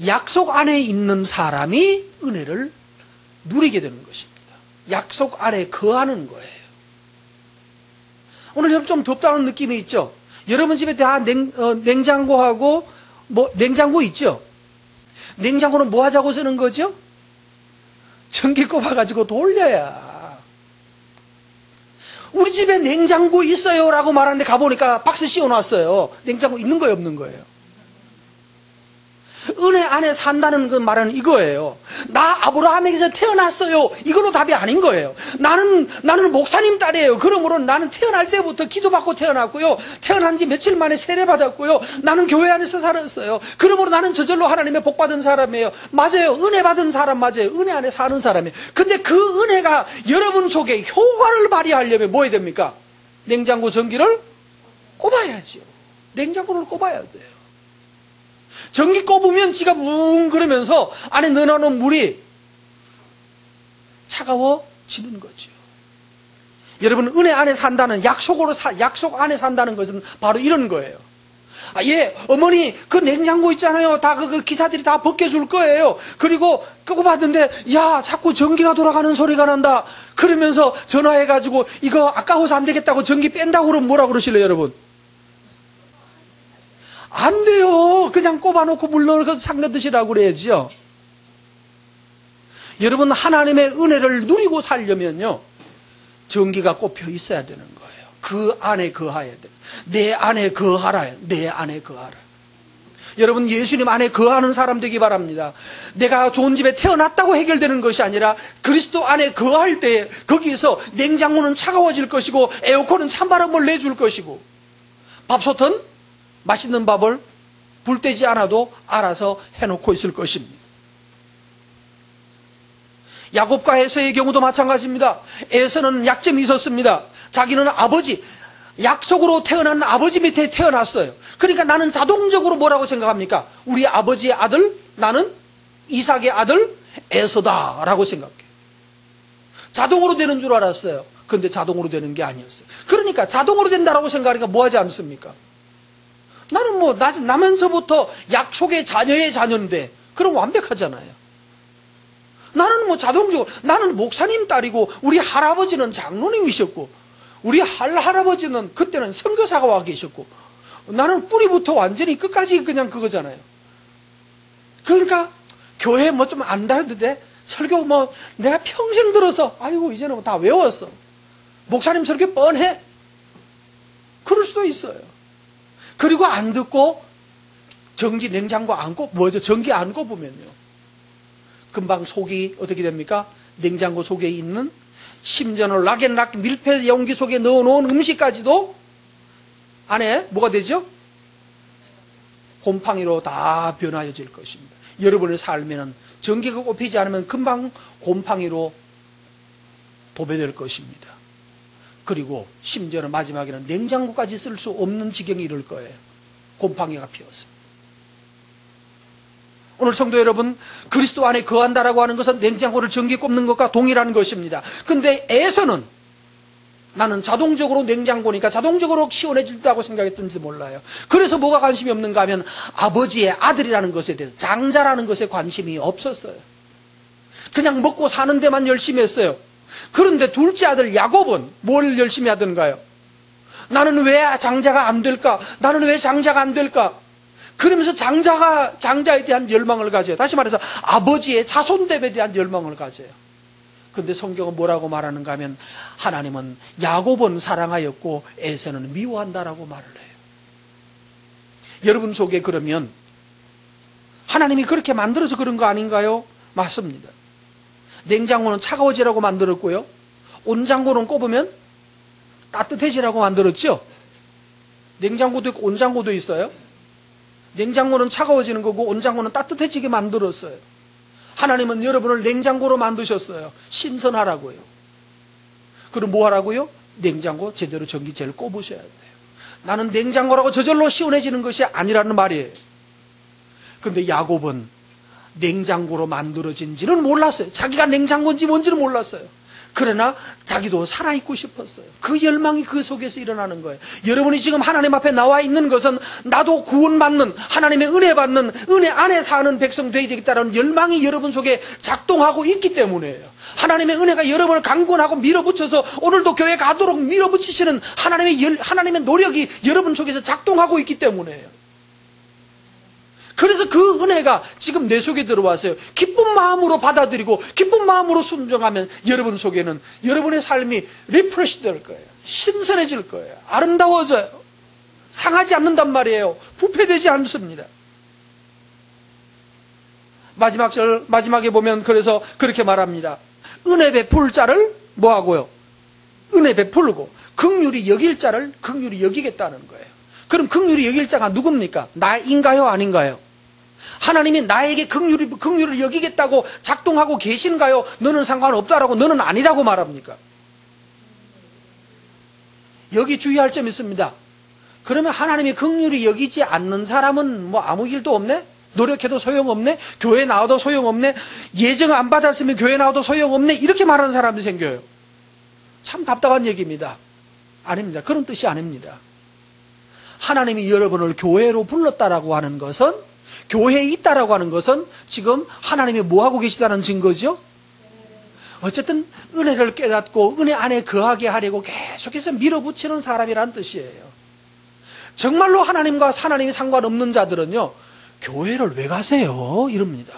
약속 안에 있는 사람이 은혜를 누리게 되는 것입니다. 약속 안에 거하는 거예요. 오늘 좀 덥다는 느낌이 있죠? 여러분 집에 다 냉장고하고 냉장고 있죠? 냉장고는 뭐 하자고 쓰는 거죠? 전기 꼽아가지고 돌려야. 우리 집에 냉장고 있어요 라고 말하는데 가보니까 박스 씌워놨어요. 냉장고 있는 거예요, 없는 거예요? 은혜 안에 산다는 그 말은 이거예요. 나 아브라함에게서 태어났어요. 이걸로 답이 아닌 거예요. 나는 목사님 딸이에요. 그러므로 나는 태어날 때부터 기도받고 태어났고요. 태어난 지 며칠 만에 세례받았고요. 나는 교회 안에서 살았어요. 그러므로 나는 저절로 하나님의 복받은 사람이에요. 맞아요. 은혜 받은 사람 맞아요. 은혜 안에 사는 사람이에요. 근데 그 은혜가 여러분 속에 효과를 발휘하려면 뭐 해야 됩니까? 냉장고 전기를 꼽아야죠. 냉장고를 꼽아야 돼요. 전기 꼽으면 지가 뭉 그러면서 안에 넣어놓은 물이 차가워지는 거죠. 여러분 은혜 안에 산다는 약속 안에 산다는 것은 바로 이런 거예요. 예, 어머니 그 냉장고 있잖아요. 다 그 기사들이 다 벗겨줄 거예요. 그리고 끄고 봤는데 야 자꾸 전기가 돌아가는 소리가 난다. 그러면서 전화해가지고 이거 아까워서 안 되겠다고 전기 뺀다고 그러면 뭐라 그러실래요 여러분? 안 돼요. 그냥 꼽아놓고 물 넣어서 잠가 드시라고 그래야죠. 여러분 하나님의 은혜를 누리고 살려면요 전기가 꼽혀 있어야 되는 거예요. 그 안에 거하야 돼요. 내 안에 거하라. 내 안에 거하라. 여러분 예수님 안에 거하는 사람 되기 바랍니다. 내가 좋은 집에 태어났다고 해결되는 것이 아니라 그리스도 안에 거할 때 거기에서 냉장고는 차가워질 것이고 에어컨은 찬바람을 내줄 것이고 밥솥은 맛있는 밥을 불 떼지 않아도 알아서 해놓고 있을 것입니다. 야곱과 에서의 경우도 마찬가지입니다. 에서는 약점이 있었습니다. 자기는 아버지, 약속으로 태어난 아버지 밑에 태어났어요. 그러니까 나는 자동적으로 뭐라고 생각합니까? 우리 아버지의 아들, 나는 이삭의 아들 에서다라고 생각해요. 자동으로 되는 줄 알았어요. 근데 자동으로 되는 게 아니었어요. 그러니까 자동으로 된다라고 생각하니까 뭐 하지 않습니까? 나는 나면서부터 약속의 자녀의 자녀인데 그럼 완벽하잖아요. 나는 자동적으로 나는 목사님 딸이고 우리 할아버지는 장로님이셨고 우리 할아버지는 그때는 선교사가 와 계셨고 나는 뿌리부터 완전히 끝까지 그냥 그거잖아요. 그러니까 교회 좀 안 다녀도 돼? 설교 내가 평생 들어서 아이고 이제는 다 외웠어. 목사님 설교 뻔해. 그럴 수도 있어요. 그리고 안 듣고 전기 냉장고 안 전기 안 꼽으면요 금방 속이 어떻게 됩니까? 냉장고 속에 있는 심지어는 락앤락 밀폐 용기 속에 넣어놓은 음식까지도 안에 뭐가 되죠? 곰팡이로 다 변화해질 것입니다. 여러분의 삶에는 전기가 꼽히지 않으면 금방 곰팡이로 도배될 것입니다. 그리고 심지어는 마지막에는 냉장고까지 쓸 수 없는 지경이 이를 거예요. 곰팡이가 피어서. 오늘 성도 여러분, 그리스도 안에 거한다라고 하는 것은 냉장고를 전기 꼽는 것과 동일한 것입니다. 근데 에서는 나는 자동적으로 냉장고니까 자동적으로 시원해진다고 생각했던지 몰라요. 그래서 뭐가 관심이 없는가 하면 아버지의 아들이라는 것에 대해서 장자라는 것에 관심이 없었어요. 그냥 먹고 사는 데만 열심히 했어요. 그런데 둘째 아들 야곱은 뭘 열심히 하던가요? 나는 왜 장자가 안 될까? 나는 왜 장자가 안 될까? 그러면서 장자에 대한 열망을 가져요. 다시 말해서 아버지의 자손됨에 대한 열망을 가져요. 근데 성경은 뭐라고 말하는가 하면 하나님은 야곱은 사랑하였고 에서는 미워한다라고 말을 해요. 여러분 속에 그러면 하나님이 그렇게 만들어서 그런 거 아닌가요? 맞습니다. 냉장고는 차가워지라고 만들었고요. 온장고는 꼽으면 따뜻해지라고 만들었죠. 냉장고도 있고 온장고도 있어요. 냉장고는 차가워지는 거고 온장고는 따뜻해지게 만들었어요. 하나님은 여러분을 냉장고로 만드셨어요. 신선하라고요. 그럼 뭐 하라고요? 냉장고 제대로 전기제를 꼽으셔야 돼요. 나는 냉장고라고 저절로 시원해지는 것이 아니라는 말이에요. 근데 야곱은 냉장고로 만들어진지는 몰랐어요. 자기가 냉장고인지 뭔지는 몰랐어요. 그러나 자기도 살아있고 싶었어요. 그 열망이 그 속에서 일어나는 거예요. 여러분이 지금 하나님 앞에 나와 있는 것은 나도 구원받는, 하나님의 은혜 받는, 은혜 안에 사는 백성 되어야 되겠다는 열망이 여러분 속에 작동하고 있기 때문이에요. 하나님의 은혜가 여러분을 강권하고 밀어붙여서 오늘도 교회 가도록 밀어붙이시는 하나님의 노력이 여러분 속에서 작동하고 있기 때문이에요. 그래서 그 은혜가 지금 내 속에 들어왔어요. 기쁜 마음으로 받아들이고 기쁜 마음으로 순종하면 여러분 속에는 여러분의 삶이 리프레시 될 거예요. 신선해질 거예요. 아름다워져요. 상하지 않는단 말이에요. 부패되지 않습니다. 마지막에 보면 그래서 그렇게 말합니다. 은혜 베풀 자를 뭐하고요? 은혜 베풀고 긍휼히 여길 자를 긍휼히 여기겠다는 거예요. 그럼 긍휼히 여길 자가 누굽니까? 나인가요? 아닌가요? 하나님이 나에게 긍휼을 여기겠다고 작동하고 계신가요? 너는 상관없다라고 너는 아니라고 말합니까? 여기 주의할 점이 있습니다. 그러면 하나님이 긍휼히 여기지 않는 사람은 뭐 아무 일도 없네? 노력해도 소용없네? 교회 나와도 소용없네? 예정 안 받았으면 교회 나와도 소용없네? 이렇게 말하는 사람이 생겨요. 참 답답한 얘기입니다. 아닙니다. 그런 뜻이 아닙니다. 하나님이 여러분을 교회로 불렀다라고 하는 것은, 교회에 있다라고 하는 것은 지금 하나님이 뭐하고 계시다는 증거죠? 어쨌든 은혜를 깨닫고 은혜 안에 거하게 하려고 계속해서 밀어붙이는 사람이라는 뜻이에요. 정말로 하나님과 하나님이 상관없는 자들은요, 교회를 왜 가세요? 이럽니다.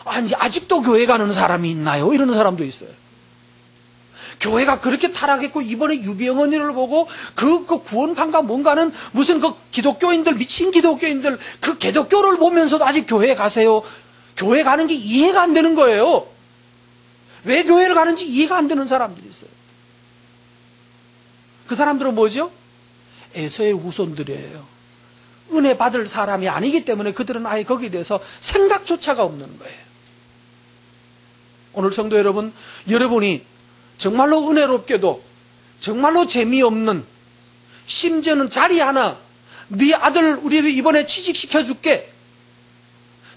아니, 아직도 교회 가는 사람이 있나요? 이러는 사람도 있어요. 교회가 그렇게 타락했고 이번에 유병언니를 보고 그 구원판가 뭔가는 무슨 그 기독교인들, 미친 기독교인들, 그 기독교를 보면서도 아직 교회에 가세요? 교회 가는 게 이해가 안 되는 거예요. 왜 교회를 가는지 이해가 안 되는 사람들이 있어요. 그 사람들은 뭐죠? 에서의 후손들이에요. 은혜 받을 사람이 아니기 때문에 그들은 아예 거기에 대해서 생각조차가 없는 거예요. 오늘 성도 여러분, 여러분이 정말로 은혜롭게도 정말로 재미없는, 심지어는 자리 하나, 네 아들 우리 이번에 취직시켜줄게,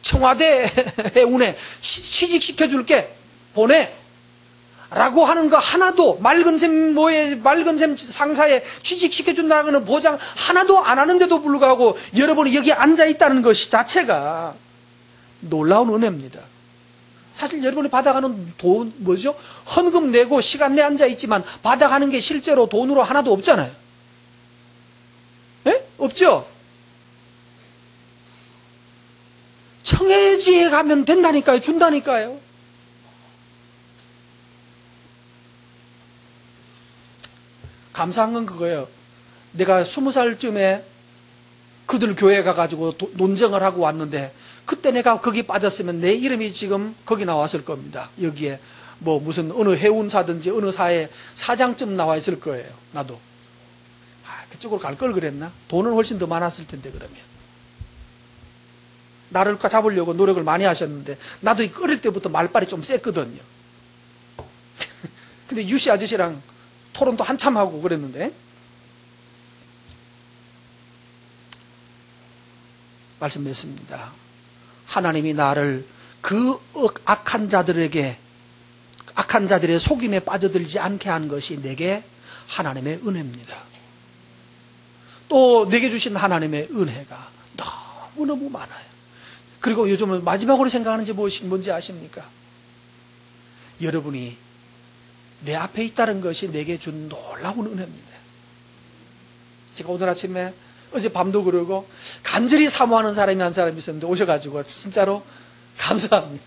청와대에 운해 취직시켜줄게, 보내 라고 하는 거 하나도, 맑은 샘 상사에 취직시켜준다는 보장 하나도 안 하는데도 불구하고 여러분이 여기 앉아있다는 것이 자체가 놀라운 은혜입니다. 사실 여러분이 받아가는 돈 뭐죠? 헌금 내고 시간 내 앉아있지만 받아가는 게 실제로 돈으로 하나도 없잖아요. 예? 없죠? 청해지에 가면 된다니까요. 준다니까요. 감사한 건 그거예요. 내가 20살쯤에 그들 교회 가가지고 논쟁을 하고 왔는데, 그때 내가 거기 빠졌으면 내 이름이 지금 거기 나왔을 겁니다. 여기에 뭐 무슨 어느 해운사든지 어느 사회 사장쯤 나와 있을 거예요. 나도. 그쪽으로 갈 걸 그랬나? 돈은 훨씬 더 많았을 텐데. 그러면 나를 잡으려고 노력을 많이 하셨는데, 나도 어릴 때부터 말빨이 좀 셌거든요. 근데 유씨 아저씨랑 토론도 한참 하고 그랬는데, 말씀 맺습니다. 하나님이 나를 그 악한 자들의 속임에 빠져들지 않게 한 것이 내게 하나님의 은혜입니다. 또 내게 주신 하나님의 은혜가 너무너무 많아요. 그리고 요즘은 마지막으로 생각하는 게 뭔지 아십니까? 여러분이 내 앞에 있다는 것이 내게 준 놀라운 은혜입니다. 제가 오늘 아침에 어제 밤도 그러고 간절히 사모하는 사람이 한 사람이 있었는데 오셔가지고 진짜로 감사합니다.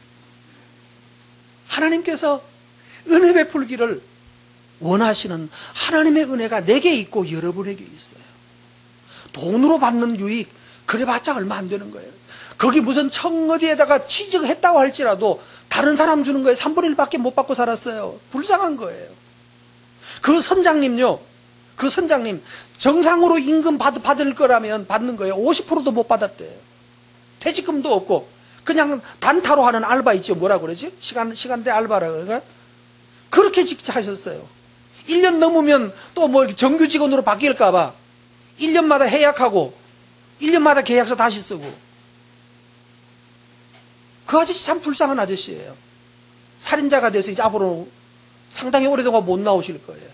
하나님께서 은혜 베풀기를 원하시는 하나님의 은혜가 내게 있고 여러분에게 있어요. 돈으로 받는 유익 그래봤자 얼마 안 되는 거예요. 거기 무슨 청어디에다가 취직했다고 할지라도 다른 사람 주는 거에 3분의 1밖에 못 받고 살았어요. 불쌍한 거예요. 그 선장님요, 그 선장님 정상으로 임금 받을 거라면 받는 거예요. 50%도 못 받았대요. 퇴직금도 없고 그냥 단타로 하는 알바 있죠. 뭐라 그러지? 시간대 알바라 그러나? 그렇게 하셨어요. 1년 넘으면 또 뭐 정규 직원으로 바뀔까봐 1년마다 해약하고 1년마다 계약서 다시 쓰고. 그 아저씨 참 불쌍한 아저씨예요. 살인자가 돼서 이제 앞으로 상당히 오래동안 못 나오실 거예요.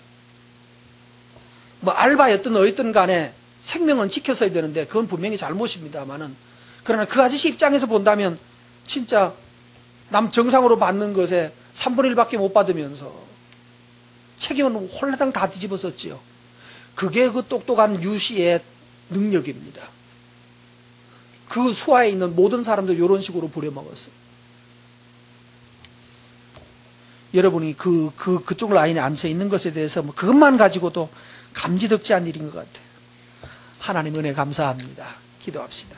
뭐 알바였든 어였든 간에 생명은 지켰어야 되는데 그건 분명히 잘못입니다만은, 그러나 그 아저씨 입장에서 본다면 진짜 남 정상으로 받는 것에 3분의 1밖에 못 받으면서 책임은 홀라당 다 뒤집어 썼지요. 그게 그 똑똑한 유씨의 능력입니다. 그 수하에 있는 모든 사람들 이런 식으로 부려먹었어요. 여러분이 그쪽 라인에 앉아 있는 것에 대해서 뭐 그것만 가지고도 감지덕지한 일인 것 같아요. 하나님 은혜 감사합니다. 기도합시다.